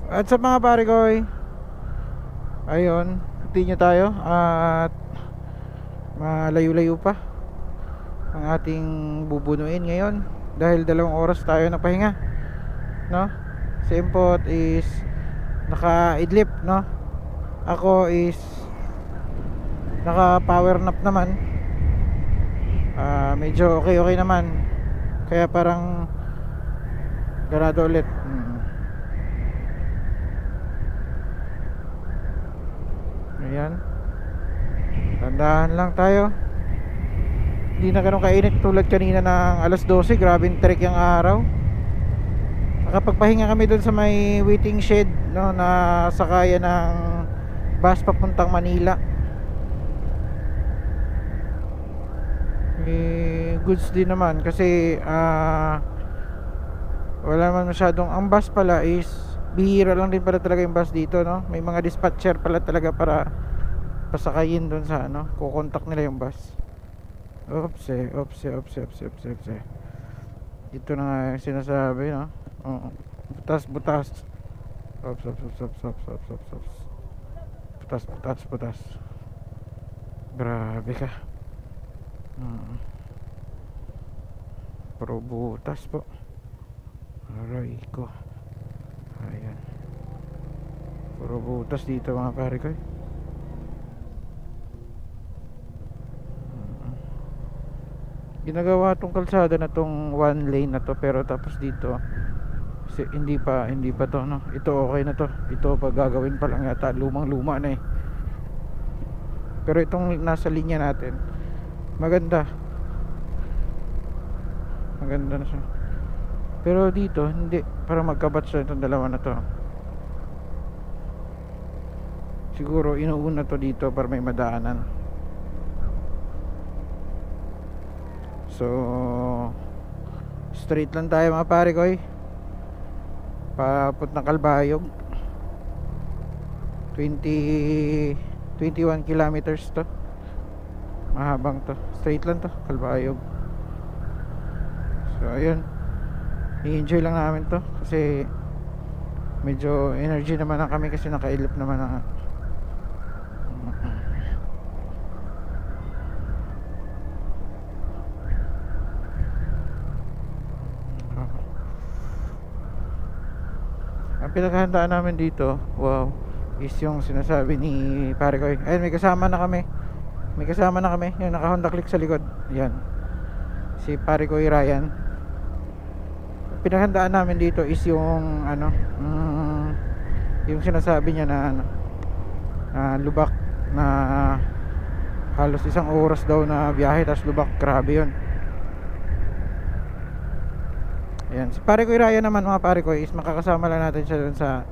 At sa mga pare ko, ayun, continue tayo at malayo-layo pa ang ating bubunuin ngayon dahil 2 oras tayo na pahinga, no? Si Impot is naka-idlip, no? Ako is naka-power nap naman. Medyo okay naman. Kaya parang ganado ulit. Ayan. Tandaan lang tayo. Hindi na ganun kainit tulad kanina ng alas 12. Grabing trek yung araw. Nakapagpahinga kami dun sa may waiting shed, no, na sakayan ng bus papuntang Manila. Goods din naman kasi wala naman masyadong, ang bus pala is bihira lang din pala talaga yung bus dito, no. May mga dispatcher pala talaga para pasakayin dun sa ano, kukontak nila yung bus. Oops. Ito na nga yung sinasabi, no. Oo. Butas. Ops. Butas. Grabe ka. Puro butas po. Aray ko. Ayan. Puro butas dito mga pare ko. Ginagawa tong kalsada na tong one lane na to, pero tapos dito hindi pa to, no. Ito okay na to. Ito pag gagawin pa lang yata, lumang luma na eh. Pero itong nasa linya natin maganda na siya. Pero dito hindi, para magkabatch na itong dalawa na to. Siguro inuuna to dito para may madaanan. So straight lang tayo mga pare ko, papuntang Calbayog. 21 kilometers to. Mahabang to. Straight lang to, Calbayog. So ayun, i-enjoy lang namin to kasi medyo energy naman na kami kasi nakailip naman na. Ang pinaghahandaan namin dito, wow, is yung sinasabi ni pare ko. Ayun, may kasama na kami. Yung naka Honda Click sa likod. Yan, si pare ko Ryan. Pinaghandaan namin dito is yung ano, yung sinasabi niya na ano, Lubak, na halos 1 oras daw na biyahe tapos Lubak. Grabe yun. Ayan, si pare ko Ryan naman mga pare ko is makakasama lang natin siya dun sa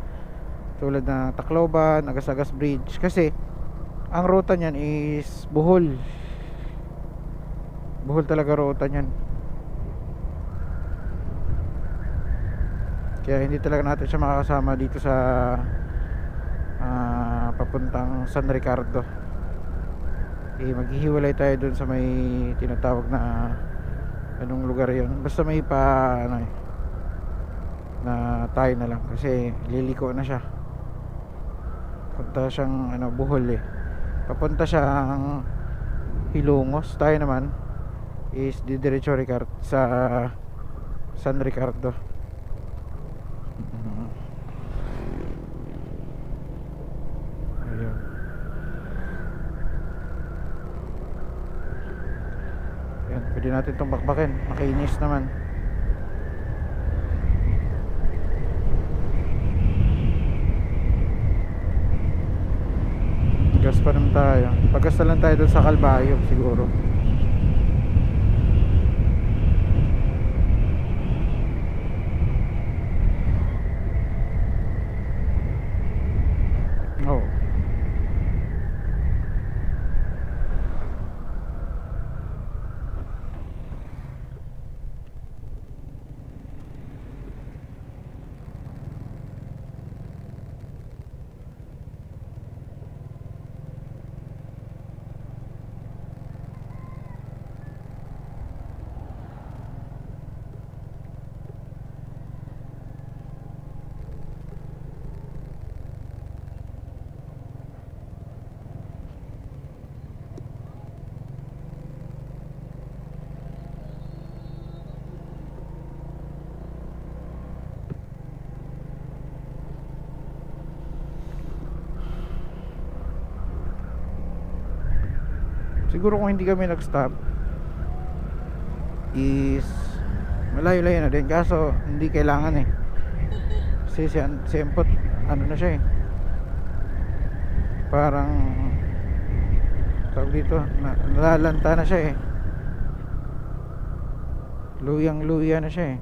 tulad ng Tacloban, Agasagas Bridge, kasi ang ruta niyan is Bohol talaga ruta niyan. Kaya hindi talaga natin siya makakasama dito sa papuntang San Ricardo. Maghihiwalay tayo dun sa may tinatawag na anong lugar yun, basta may ano na tayo na lang kasi liliko na siya. Punta siyang ano, Bohol papunta siyang Hilongos. Tayo naman is didiretso sa San Ricardo. Ayun. Yan, pwede natin itong bakbakin, makinis naman. Gas pa naman tayo. Paggas na lang tayo dun sa Calbayog siguro. Oh. Siguro kung hindi kami nag-stop is malayo-layo na din, kaso hindi kailangan eh. Kasi si Empot ano na siya eh, parang tawag dito, nalalanta na siya eh, luyang luya na siya eh.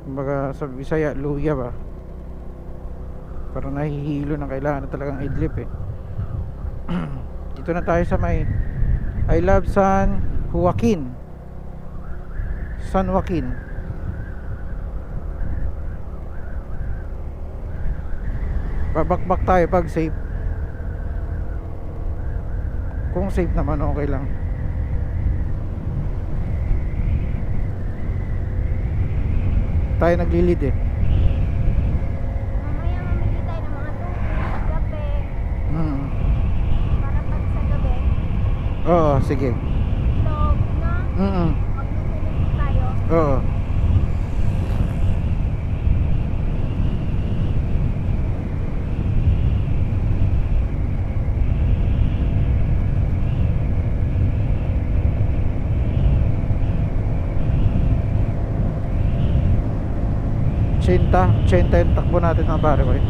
Kumbaga sa Bisaya, luya ba, parang nahihilo na, kailangan na talagang idlip eh. Dito na tayo sa may I love San Joaquin. San Joaquin. Babakbak tayo pag safe. Kung safe naman okay lang. Tayo naglilid eh. Mamaya mamili tayo ng mga tubig, kape, Hmm. para pag sa gabi, Oo, sige. itlog, no? Mm. Magtutulog tayo. Oo. Tsenta yung takbo natin ng pare ko eh.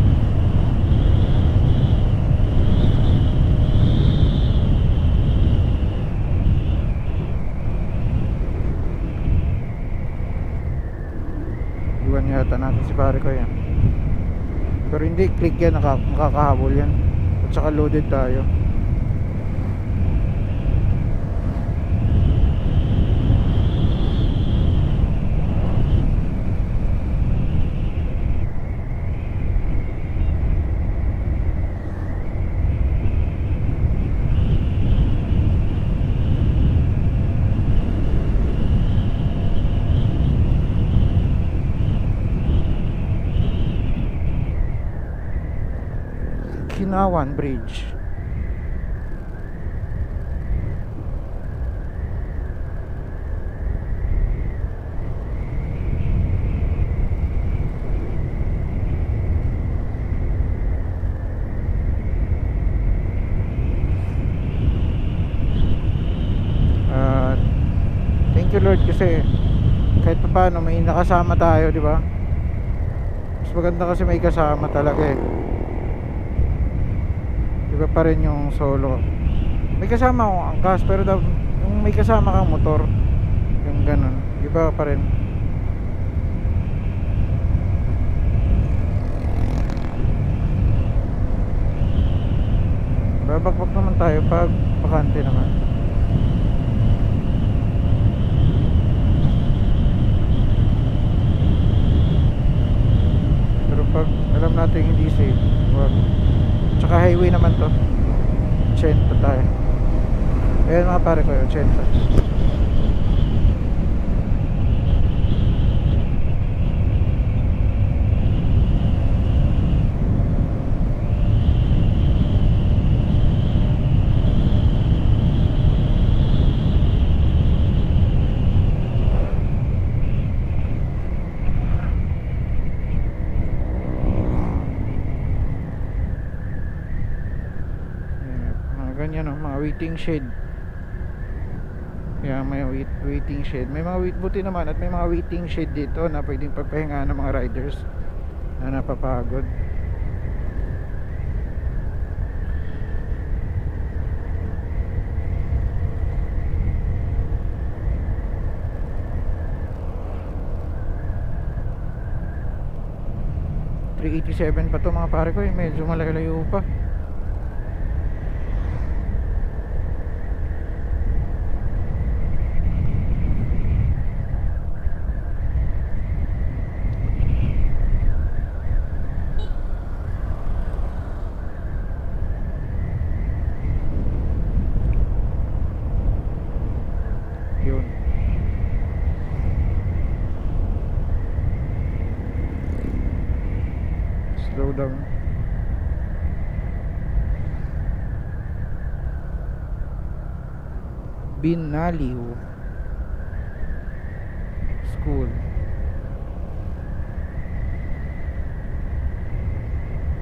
Iwan yata natin si pare ko yan. Pero hindi, click yan, makakahabol yan. At saka loaded tayo. Kinawan Bridge. Thank you Lord, kasi kahit pa paano may nakasama tayo, di ba? Mas maganda kasi may kasama talaga eh. Iba pa rin yung solo. May kasama akong angkas, pero yung may kasama kang motor, yung ganun, iba pa rin. Babakbak naman tayo pag bakante naman. Pero pag alam natin hindi safe, wag. Tsaka highway naman to, 80 tayo. Ayan mga pare ko, 80. Ganyan oh, mga waiting shed. Kaya may waiting shed. May mga buti naman at may mga waiting shed dito na pwedeng pagpahingaan ng mga riders na napapagod. $387 pa to mga pare ko eh. Medyo malayo pa. Yun. Slow down. Binaliw School.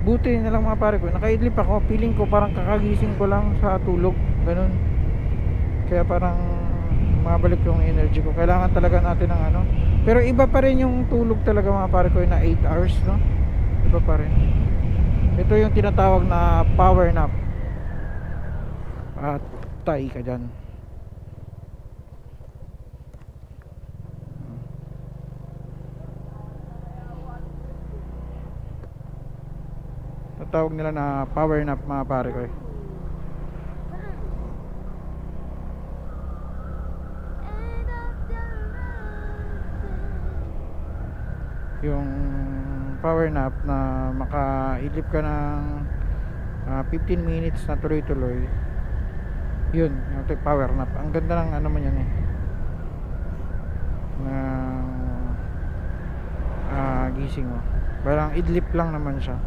Buti na lang mga pare ko, nakaidlip ako. Feeling ko parang kakagising ko lang sa tulog, ganun. Kaya parang mabalik yung energy ko. Kailangan talaga natin ng ano. Pero iba pa rin yung tulog talaga mga pare ko na 8 hours, no? Iba pa rin. Ito yung tinatawag na power nap. At tay ka dyan. Tatawag nila na power nap mga pare ko. Yung power nap na makaidlip ka ng 15 minutes na tuloy-tuloy. Yun, yung power nap. Ang ganda ng ano man yan eh. Na gising mo. Parang idlip lang naman siya.